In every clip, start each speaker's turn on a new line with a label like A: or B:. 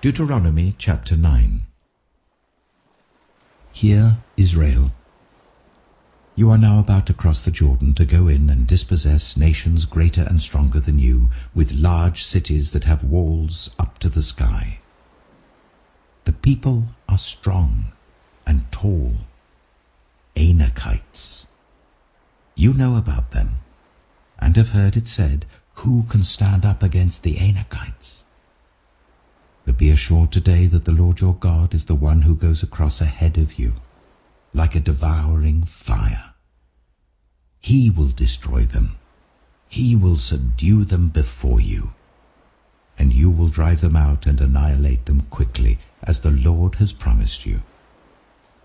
A: Deuteronomy chapter 9. Hear, Israel. You are now about to cross the Jordan to go in and dispossess nations greater and stronger than you, with large cities that have walls up to the sky. The people are strong and tall, Anakites. You know about them, and have heard it said, "Who can stand up against the Anakites?" But be assured today that the Lord your God is the one who goes across ahead of you, like a devouring fire. He will destroy them. He will subdue them before you, and you will drive them out and annihilate them quickly, as the Lord has promised you.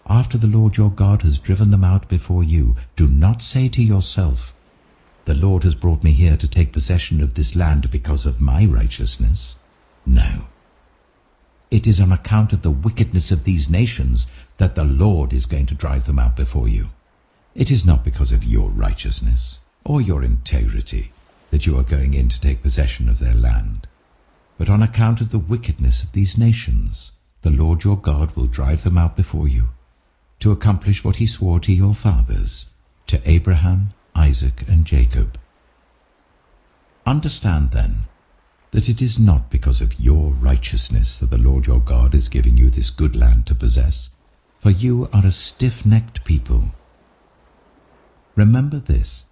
A: After the Lord your God has driven them out before you, do not say to yourself, "The Lord has brought me here to take possession of this land because of my righteousness." No. It is on account of the wickedness of these nations that the Lord is going to drive them out before you. It is not because of your righteousness or your integrity that you are going in to take possession of their land, but on account of the wickedness of these nations, the Lord your God will drive them out before you, to accomplish what he swore to your fathers, to Abraham, Isaac, and Jacob. Understand then that it is not because of your righteousness that the Lord your God is giving you this good land to possess, for you are a stiff-necked people. Remember this,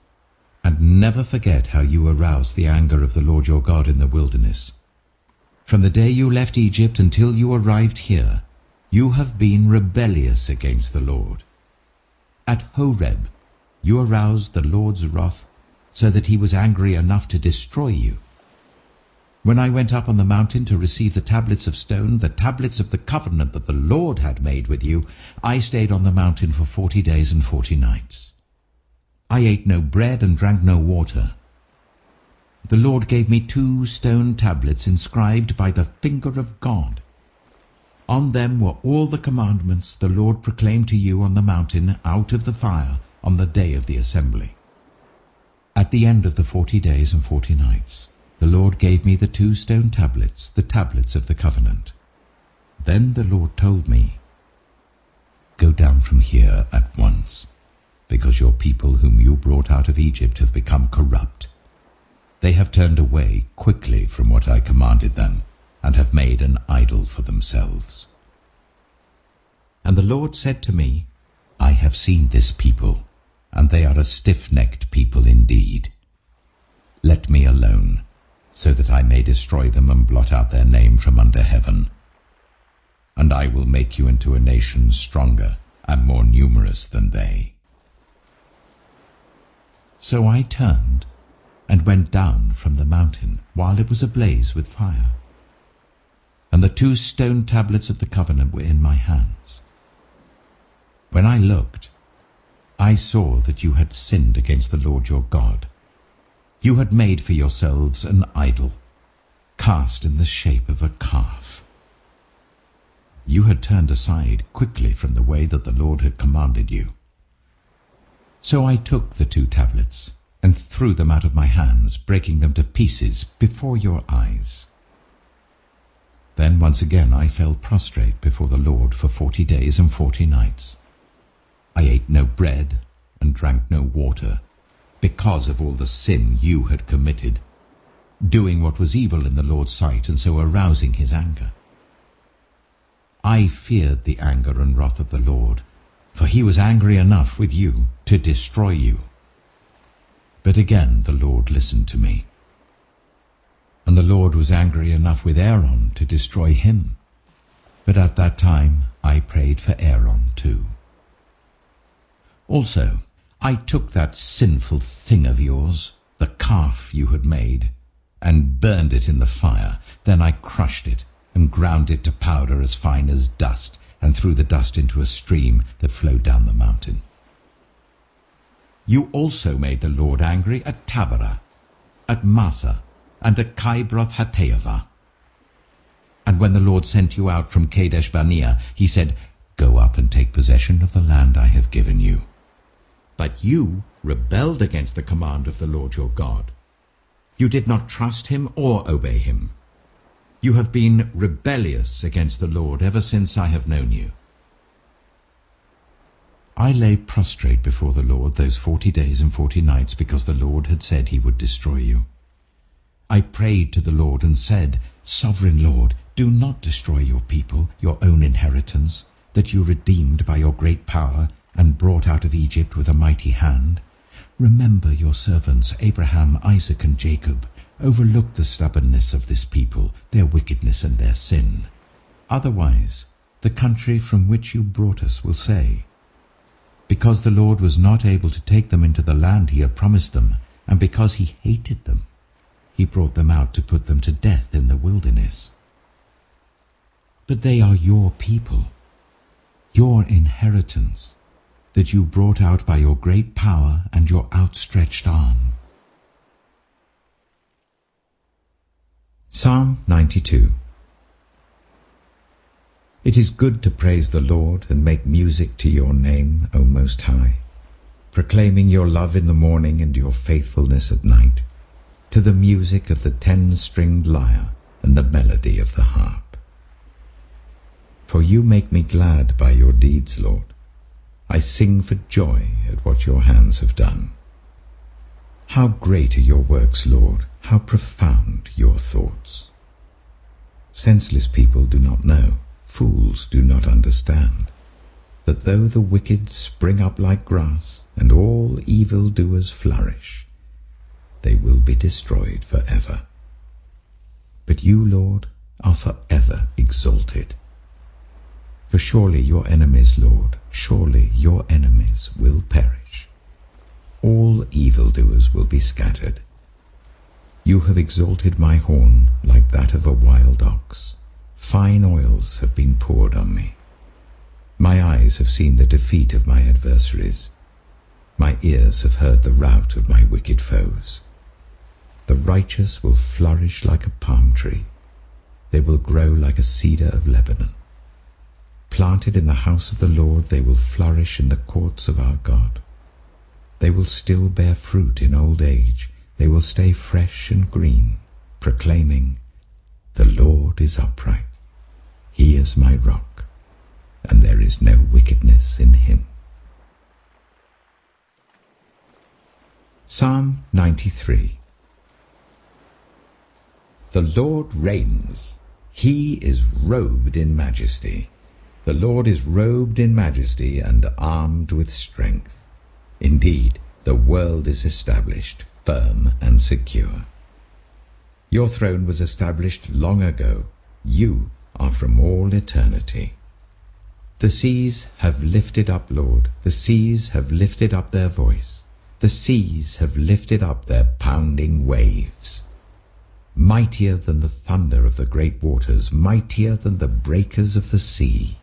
A: and never forget how you aroused the anger of the Lord your God in the wilderness. From the day you left Egypt until you arrived here, you have been rebellious against the Lord. At Horeb, you aroused the Lord's wrath so that he was angry enough to destroy you. When I went up on the mountain to receive the tablets of stone, the tablets of the covenant that the Lord had made with you, I stayed on the mountain for 40 days and 40 nights. I ate no bread and drank no water. The Lord gave me 2 stone tablets inscribed by the finger of God. On them were all the commandments the Lord proclaimed to you on the mountain out of the fire on the day of the assembly. At the end of the 40 days and 40 nights, the Lord gave me the 2 stone tablets, the tablets of the covenant. Then the Lord told me, "Go down from here at once, because your people whom you brought out of Egypt have become corrupt. They have turned away quickly from what I commanded them, and have made an idol for themselves." And the Lord said to me, "I have seen this people, and they are a stiff-necked people indeed. Let me alone, so that I may destroy them and blot out their name from under heaven. And I will make you into a nation stronger and more numerous than they." So I turned and went down from the mountain while it was ablaze with fire. And the 2 stone tablets of the covenant were in my hands. When I looked, I saw that you had sinned against the Lord your God. You had made for yourselves an idol, cast in the shape of a calf. You had turned aside quickly from the way that the Lord had commanded you. So I took the 2 tablets and threw them out of my hands, breaking them to pieces before your eyes. Then once again I fell prostrate before the Lord for 40 days and 40 nights. I ate no bread and drank no water, because of all the sin you had committed, doing what was evil in the Lord's sight, and so arousing his anger. I feared the anger and wrath of the Lord, for he was angry enough with you to destroy you. But again the Lord listened to me. And the Lord was angry enough with Aaron to destroy him. But at that time I prayed for Aaron too. Also, I took that sinful thing of yours, the calf you had made, and burned it in the fire. Then I crushed it and ground it to powder as fine as dust, and threw the dust into a stream that flowed down the mountain. You also made the Lord angry at Taberah, at Massa, and at Kibroth-Hattaavah. And when the Lord sent you out from Kadesh-Barnea, he said, "Go up and take possession of the land I have given you." But you rebelled against the command of the Lord your God. You did not trust him or obey him. You have been rebellious against the Lord ever since I have known you. I lay prostrate before the Lord those 40 days and 40 nights because the Lord had said he would destroy you. I prayed to the Lord and said, Sovereign Lord, do not destroy your people, your own inheritance, that you redeemed by your great power and brought out of Egypt with a mighty hand. Remember your servants Abraham, Isaac, and Jacob. Overlook the stubbornness of this people, their wickedness and their sin. Otherwise, the country from which you brought us will say, because the Lord was not able to take them into the land he had promised them, and because he hated them, he brought them out to put them to death in the wilderness. But they are your people, your inheritance, that you brought out by your great power and your outstretched arm. Psalm 92. It is good to praise the Lord and make music to your name, O Most High, proclaiming your love in the morning and your faithfulness at night, to the music of the 10-stringed lyre and the melody of the harp. For you make me glad by your deeds, Lord. I sing for joy at what your hands have done. How great are your works, Lord, how profound your thoughts. Senseless people do not know, fools do not understand, that though the wicked spring up like grass, and all evildoers flourish, they will be destroyed forever. But you, Lord, are forever exalted. For surely your enemies, Lord, surely your enemies will perish. All evildoers will be scattered. You have exalted my horn like that of a wild ox. Fine oils have been poured on me. My eyes have seen the defeat of my adversaries. My ears have heard the rout of my wicked foes. The righteous will flourish like a palm tree. They will grow like a cedar of Lebanon. Planted in the house of the Lord, they will flourish in the courts of our God. They will still bear fruit in old age. They will stay fresh and green, proclaiming, The Lord is upright. He is my rock, and there is no wickedness in him. Psalm 93. The Lord reigns. He is robed in majesty. The Lord is robed in majesty and armed with strength. Indeed, the world is established, firm and secure. Your throne was established long ago. You are from all eternity. The seas have lifted up, Lord. The seas have lifted up their voice. The seas have lifted up their pounding waves. Mightier than the thunder of the great waters, mightier than the breakers of the sea.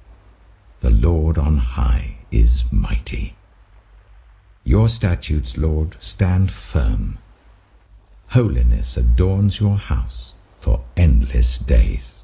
A: The Lord on high is mighty. Your statutes, Lord, stand firm. Holiness adorns your house for endless days.